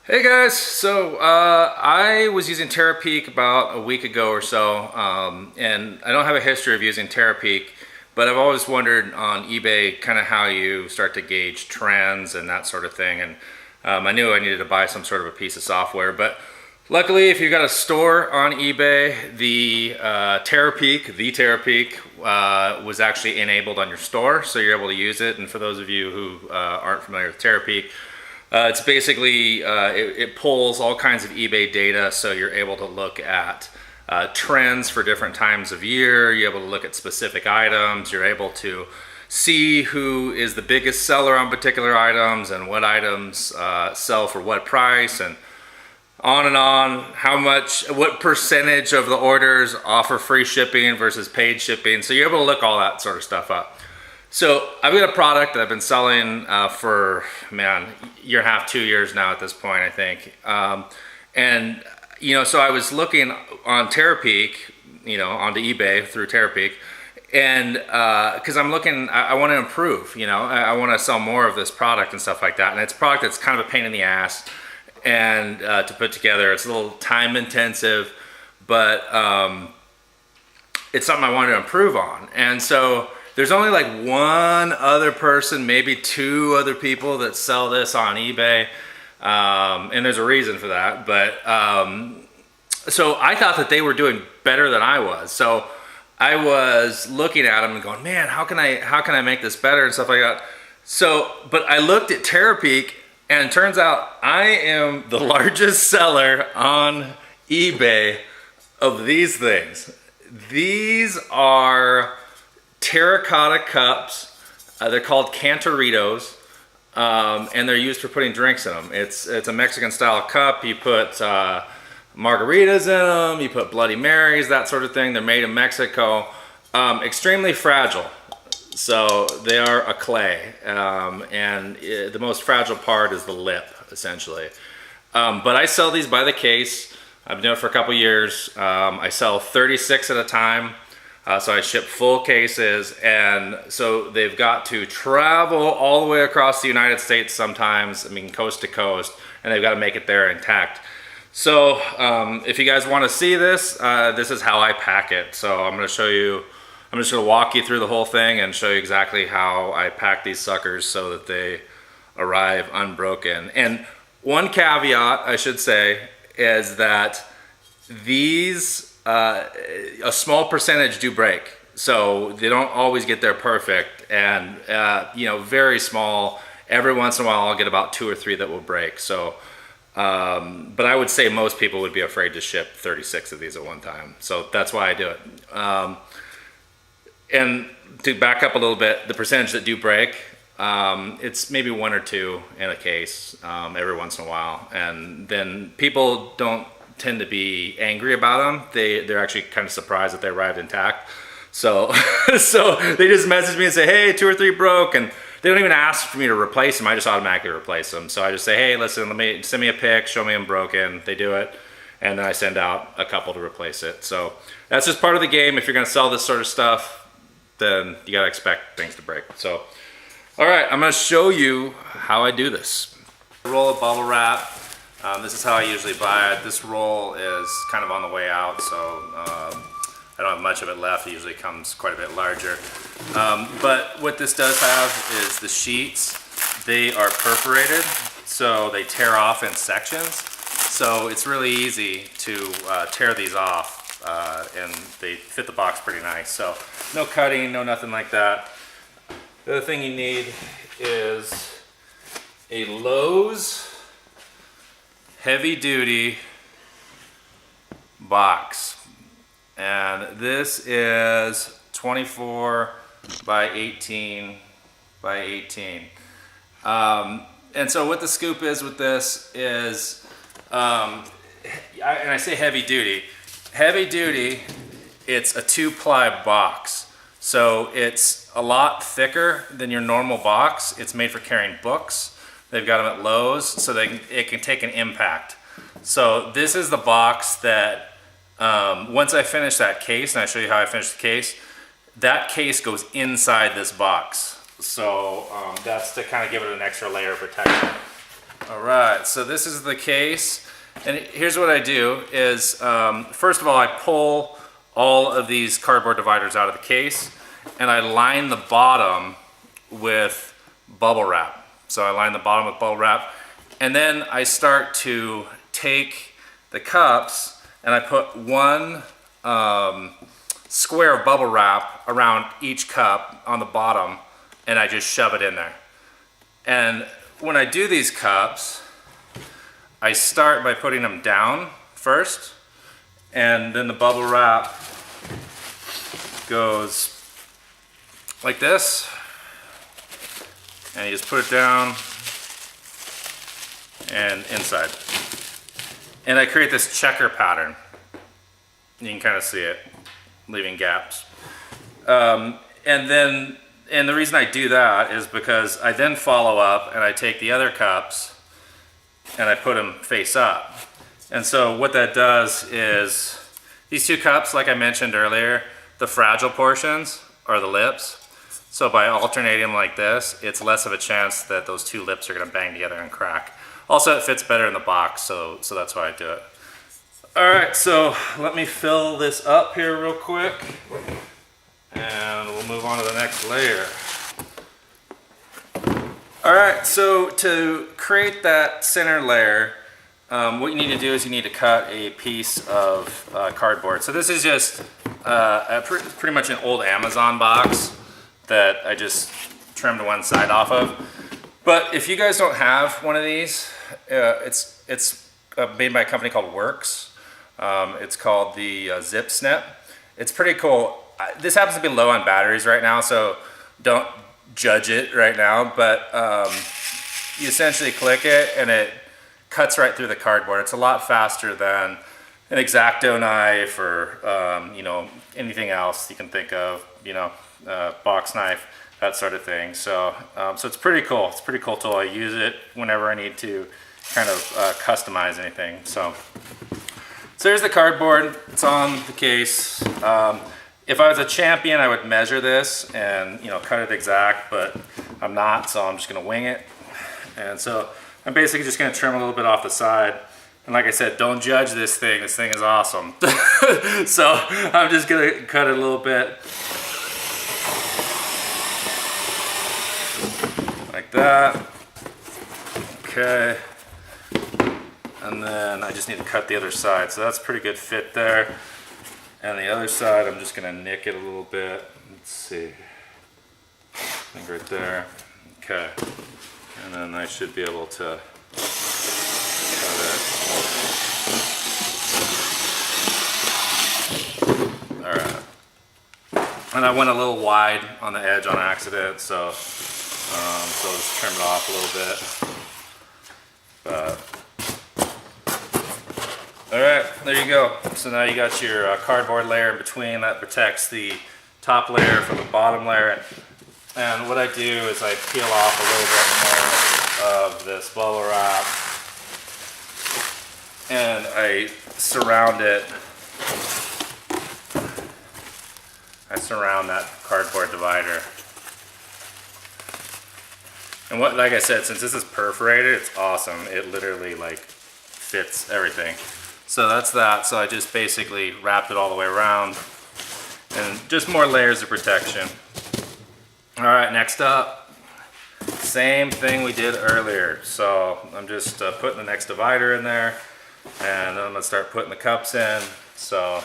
Hey guys, so I was using Terapeak about a week ago or so, and I don't have a history of using Terapeak, but I've always wondered on eBay kind of how you start to gauge trends and that sort of thing. And I knew I needed to buy some sort of a piece of software, but luckily, if you've got a store on eBay, the Terapeak was actually enabled on your store, so you're able to use it. And for those of you who aren't familiar with Terapeak, it's basically, it pulls all kinds of eBay data, so you're able to look at trends for different times of year. You're able to look at specific items. You're able to see who is the biggest seller on particular items and what items sell for what price, and on, how much, what percentage of the orders offer free shipping versus paid shipping. So you're able to look all that sort of stuff up. So I've got a product that I've been selling for, man, year and a half, 2 years now at this point, I think. So I was looking on Terapeak, onto eBay through Terapeak, and because I'm looking, I want to improve, I want to sell more of this product and stuff like that. And it's a product that's kind of a pain in the ass and to put together. It's a little time intensive, but it's something I wanted to improve on. And so there's only like one other person, maybe two other people that sell this on eBay. And there's a reason for that. But so I thought that they were doing better than I was. So I was looking at them and going, man, how can I make this better and stuff like that. So, but I looked at Terapeak, and it turns out I am the largest seller on eBay of these things. These are terracotta cups. They're called cantaritos, and they're used for putting drinks in them. It's a Mexican style cup. You put margaritas in them, you put Bloody Marys, that sort of thing. They're made in Mexico. Extremely fragile. So they are a clay, and the most fragile part is the lip, essentially. But I sell these by the case. I've been doing it for a couple years. I sell 36 at a time. So I ship full cases, and so they've got to travel all the way across the United States sometimes, coast to coast, and they've got to make it there intact. So if you guys want to see this, this is how I pack it. So I'm going to show you, I'm just going to walk you through the whole thing and show you exactly how I pack these suckers so that they arrive unbroken. And one caveat I should say is that these a small percentage do break, so they don't always get there perfect, and very small. Every once in a while I'll get about 2 or 3 that will break. So but I would say most people would be afraid to ship 36 of these at one time, so that's why I do it. And to back up a little bit, the percentage that do break, it's maybe 1 or 2 in a case every once in a while, and then people don't tend to be angry about them. They're actually kind of surprised that they arrived intact. So so they just message me and say, hey, 2 or 3 broke, and they don't even ask for me to replace them. I just automatically replace them. So I just say, hey, listen, send me a pic, show me I'm broken. They do it, and then I send out a couple to replace it. So that's just part of the game. If you're going to sell this sort of stuff, then you got to expect things to break. So all right, I'm going to show you how I do this. Roll of bubble wrap. This is how I usually buy it. This roll is kind of on the way out, so I don't have much of it left. It usually comes quite a bit larger. But what this does have is the sheets. They are perforated, so they tear off in sections. So it's really easy to tear these off, and they fit the box pretty nice. So no cutting, no nothing like that. The other thing you need is a Lowe's heavy duty box, and this is 24 by 18 by 18. And so what the scoop is with this is, and I say heavy duty, it's a 2-ply box. So it's a lot thicker than your normal box. It's made for carrying books. They've got them at Lowe's, so it can take an impact. So this is the box that, once I finish that case, and I show you how I finish the case, that case goes inside this box. So that's to kind of give it an extra layer of protection. All right, so this is the case. And here's what I do is, first of all, I pull all of these cardboard dividers out of the case, and I line the bottom with bubble wrap. So I line the bottom with bubble wrap, and then I start to take the cups and I put one square of bubble wrap around each cup on the bottom, and I just shove it in there. And when I do these cups, I start by putting them down first, and then the bubble wrap goes like this, and you just put it down and inside. And I create this checker pattern. You can kind of see it, leaving gaps. And the reason I do that is because I then follow up and I take the other cups and I put them face up. And so what that does is, these two cups, like I mentioned earlier, the fragile portions are the lips. So by alternating them like this, it's less of a chance that those two lips are gonna bang together and crack. Also, it fits better in the box, so that's why I do it. All right, so let me fill this up here real quick, and we'll move on to the next layer. All right, so to create that center layer, what you need to do is you need to cut a piece of cardboard. So this is just pretty much an old Amazon box that I just trimmed one side off of. But if you guys don't have one of these, it's made by a company called Works. It's called the Zip Snip. It's pretty cool. This happens to be low on batteries right now, so don't judge it right now, but you essentially click it and it cuts right through the cardboard. It's a lot faster than an X-Acto knife or you know, anything else you can think of, you know, box knife, that sort of thing. So so it's pretty cool. It's a pretty cool tool. I use it whenever I need to kind of customize anything. So there's the cardboard. It's on the case. If I was a champion, I would measure this and, you know, cut it exact, but I'm not, so I'm just gonna wing it. And so I'm basically just gonna trim a little bit off the side. And like I said, don't judge this thing. This thing is awesome. So I'm just gonna cut it a little bit. Like that. Okay. And then I just need to cut the other side. So that's a pretty good fit there. And the other side, I'm just gonna nick it a little bit. Let's see. I think right there. Okay. And then I should be able to cut it. All right. And I went a little wide on the edge on accident, so I'll just trim it off a little bit. But all right, there you go. So now you got your cardboard layer in between that protects the top layer from the bottom layer. And what I do is I peel off a little bit more of this bubble wrap and I surround it. I surround that cardboard divider. And what, like I said, since this is perforated, it's awesome. It literally like fits everything. So that's that. So I just basically wrapped it all the way around and just more layers of protection. All right, next up, same thing we did earlier. So I'm just putting the next divider in there and then I'm gonna start putting the cups in. So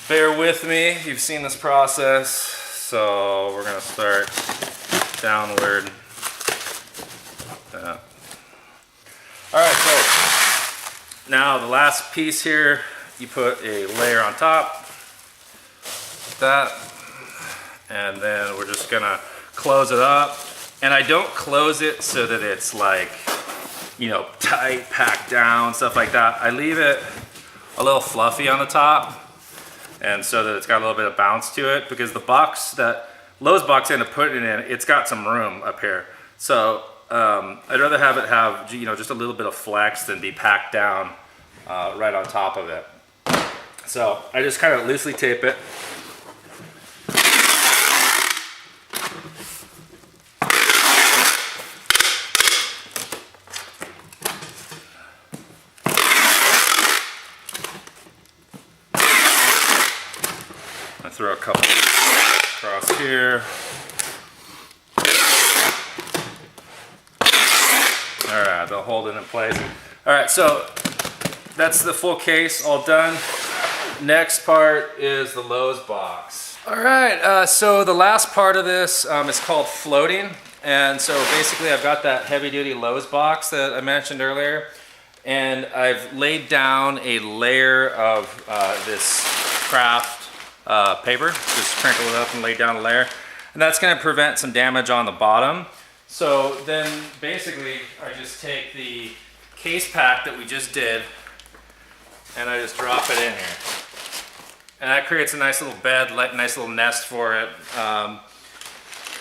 bear with me, you've seen this process. So we're gonna start downward. All right, so now the last piece here, you put a layer on top, that, and then we're just gonna close it up. And I don't close it so that it's like, you know, tight, packed down, stuff like that. I leave it a little fluffy on the top, and so that it's got a little bit of bounce to it, because the box that Lowe's box end up putting it in, it's got some room up here. So I'd rather have it have, you know, just a little bit of flex than be packed down right on top of it. So I just kind of loosely tape it. I throw a couple across here. All right, they'll hold it in place. All right, so that's the full case all done. Next part is the Lowe's box. All right, so the last part of this is called floating. And so basically I've got that heavy duty Lowe's box that I mentioned earlier. And I've laid down a layer of this craft paper. Just sprinkle it up and lay down a layer. And that's gonna prevent some damage on the bottom. So then basically I just take the case pack that we just did and I just drop it in here. And that creates a nice little bed, nice little nest for it.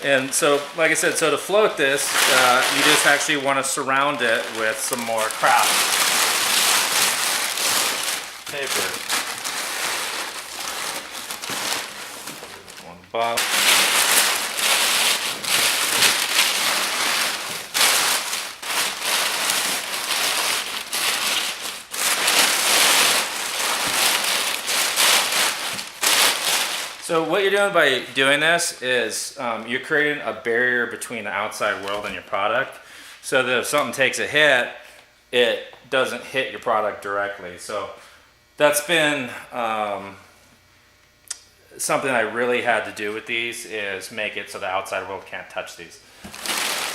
And so, like I said, so to float this, you just actually want to surround it with some more craft paper. One bottom. So what you're doing by doing this is you're creating a barrier between the outside world and your product, so that if something takes a hit, it doesn't hit your product directly. So that's been something I really had to do with these, is make it so the outside world can't touch these.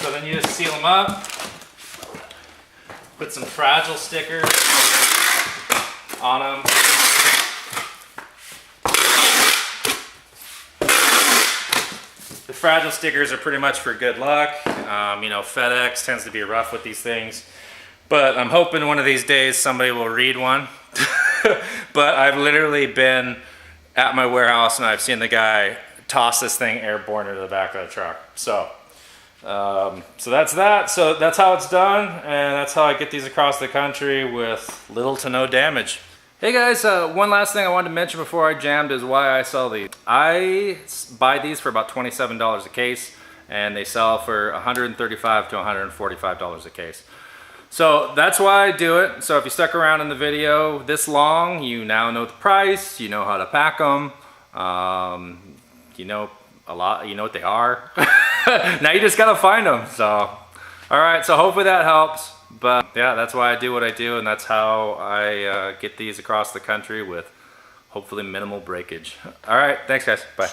So then you just seal them up, put some fragile stickers on them. The fragile stickers are pretty much for good luck. You know, FedEx tends to be rough with these things, but I'm hoping one of these days somebody will read one. But I've literally been at my warehouse and I've seen the guy toss this thing airborne into the back of the truck. So that's that. So that's how it's done, and that's how I get these across the country with little to no damage. Hey guys, one last thing I wanted to mention before I jammed is why I sell these. I buy these for about $27 a case, and they sell for $135 to $145 a case. So that's why I do it. So if you stuck around in the video this long, you now know the price, you know how to pack them, you know what they are. Now you just gotta find them. So, all right, so hopefully that helps. But yeah, that's why I do what I do, and that's how I get these across the country with hopefully minimal breakage. All right, thanks guys, bye.